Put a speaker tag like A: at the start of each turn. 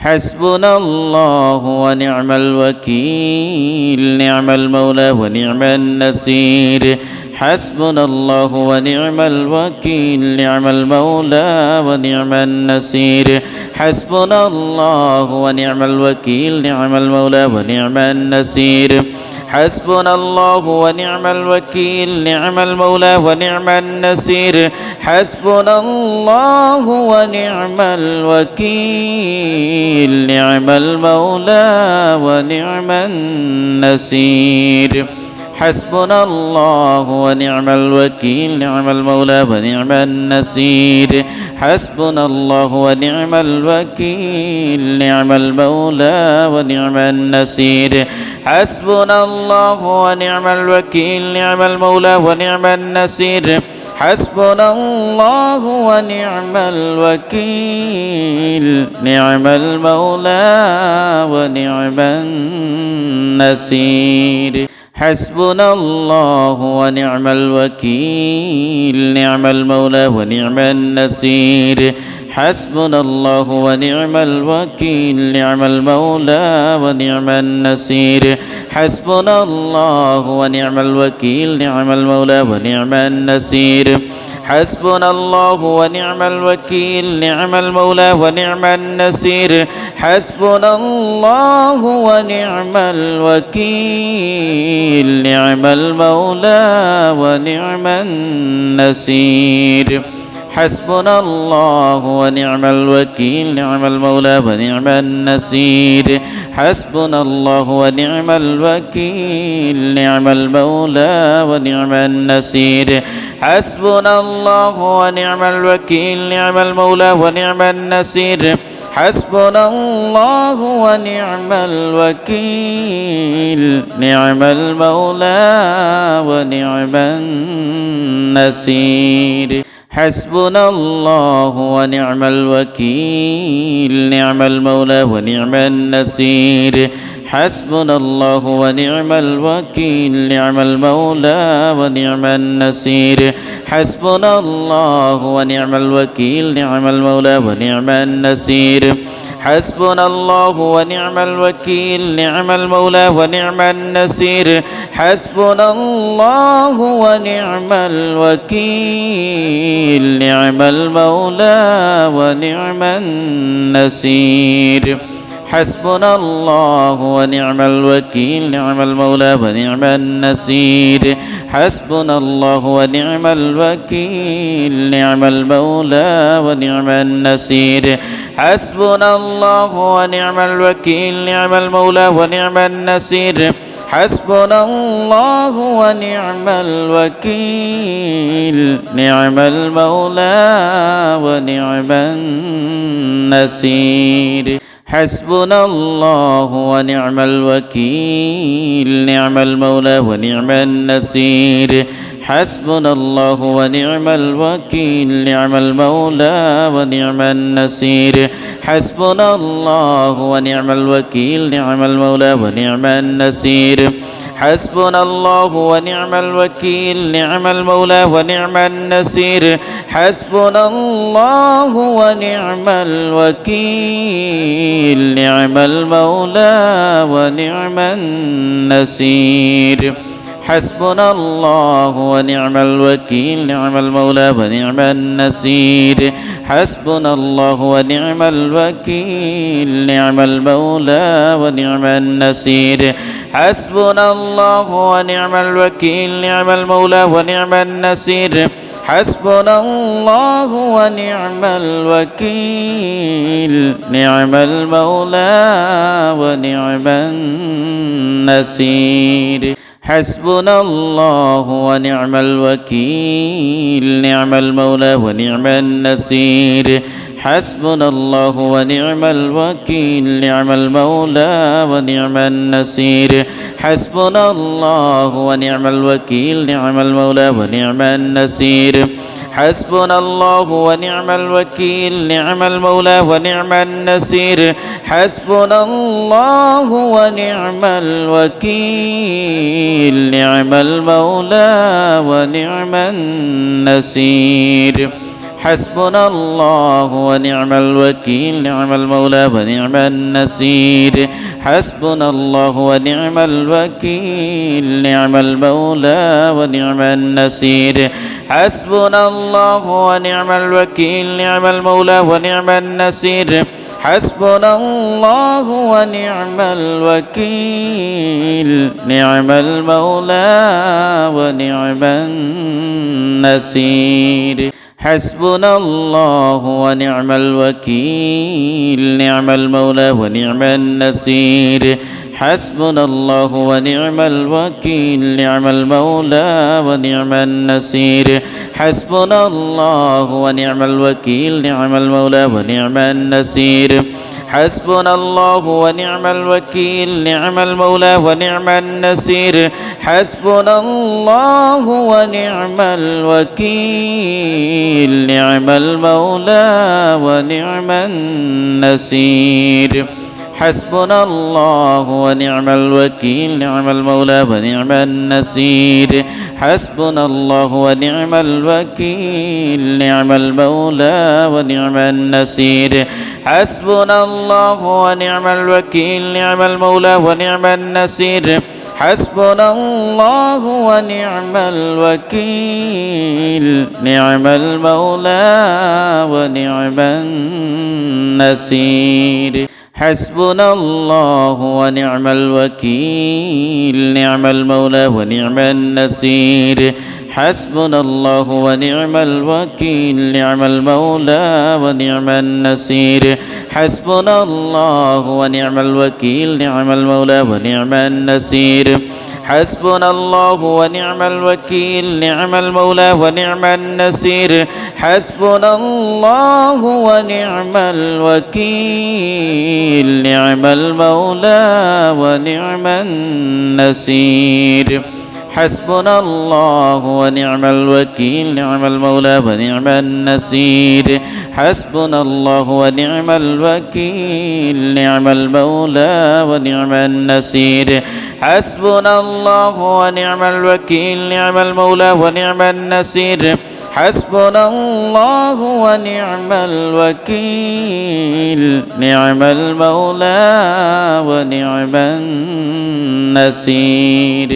A: حسبنا الله ونعم الوكيل نعم المولى ونعم النصير حسبنا الله ونعم الوكيل نعم المولى ونعم النصير حسبنا الله ونعم الوكيل نعم المولى ونعم النصير حسبنا الله ونعم الوكيل نعم المولى ونعم النصير حسبنا الله ونعم الوكيل نعم المولى ونعم النصير حسبنا الله ونعم الوكيل نعم المولى ونعم النصير حسبنا الله ونعم الوكيل نعم المولى ونعم النصير حسبنا الله ونعم الوكيل نعم المولى ونعم النصير حسبنا الله ونعم الوكيل نعم المولى ونعم النصير حسبنا الله ونعم الوكيل نعم المولى ونعم النصير حسبنا الله ونعم الوكيل نعم المولى ونعم النصير حسبنا الله ونعم الوكيل نعم المولى ونعم النصير حسبنا الله ونعم الوكيل نعم المولى ونعم النصير حسبنا الله ونعم الوكيل نعم المولى ونعم النصير حسبنا الله ونعم الوكيل نعم المولى ونعم النصير حسبنا الله ونعم الوكيل نعم المولى ونعم النصير حسبنا الله ونعم الوكيل نعم المولى ونعم النصير حسبنا الله ونعم الوكيل نعم المولى ونعم النصير حسبنا الله ونعم الوكيل نعم المولى ونعم النصير حسبنا الله ونعم الوكيل نعم المولى ونعم النصير حسبنا الله ونعم الوكيل نعم المولى ونعم النصير حسبنا الله ونعم الوكيل نعم المولى ونعم النصير حسبنا الله ونعم الوكيل نعم المولى ونعم النصير حسبنا الله ونعم الوكيل نعم المولى ونعم النصير حسبنا الله ونعم الوكيل نعم المولى ونعم النصير حسبنا الله ونعم الوكيل نعم المولى ونعم النصير حسبنا الله ونعم الوكيل نعم المولى ونعم النصير حسبنا الله ونعم الوكيل نعم المولى ونعم النصير حسبنا الله ونعم الوكيل نعم المولى ونعم النصير حسبنا الله ونعم الوكيل نعم المولى ونعم النصير حسبنا الله ونعم الوكيل نعم المولى ونعم النصير حسبنا الله ونعم الوكيل نعم المولى ونعم النصير حسبنا الله ونعم الوكيل نعم المولى ونعم النصير حسبنا الله ونعم الوكيل نعم المولى ونعم النصير حسبنا الله ونعم الوكيل نعم المولى ونعم النصير حسبنا الله ونعم الوكيل نعم المولى ونعم النصير حسبنا الله ونعم الوكيل نعم المولى ونعم النصير حسبنا الله ونعم الوكيل نعم المولى ونعم النصير حسبنا الله ونعم الوكيل نعم المولى ونعم النصير حسبنا الله ونعم الوكيل نعم المولى ونعم النصير حسبنا الله ونعم الوكيل نعم المولى ونعم النصير حسبنا الله ونعم الوكيل نعم المولى ونعم النصير حسبنا الله ونعم الوكيل نعم المولى ونعم النصير حسبنا الله ونعم الوكيل نعم المولى ونعم النصير حسبنا الله ونعم الوكيل نعم المولى ونعم النصير حسبنا الله ونعم الوكيل نعم المولى ونعم النصير حسبنا الله ونعم الوكيل نعم المولى ونعم النصير حسبنا الله ونعم الوكيل نعم المولى ونعم النصير حسبنا الله ونعم الوكيل نعم المولى ونعم النصير حسبنا الله ونعم الوكيل نعم المولى ونعم النصير حسبنا الله ونعم الوكيل نعم المولى ونعم النصير حسبنا الله ونعم الوكيل نعم المولى ونعم النصير حسبنا الله ونعم الوكيل نعم المولى ونعم النصير حسبنا الله ونعم الوكيل نعم المولى ونعم النصير حسبنا الله ونعم الوكيل نعم المولى ونعم النصير حسبنا الله ونعم الوكيل نعم المولى ونعم النصير حسبنا الله ونعم الوكيل نعم المولى ونعم النصير حسبنا الله ونعم الوكيل نعم المولى ونعم النصير حسبنا الله ونعم الوكيل نعم المولى ونعم النصير حسبنا الله ونعم الوكيل نعم المولى ونعم النصير حسبنا الله ونعم الوكيل نعم المولى ونعم النصير حسبنا الله ونعم الوكيل نعم المولى ونعم النصير حسبنا الله ونعم الوكيل نعم المولى ونعم النصير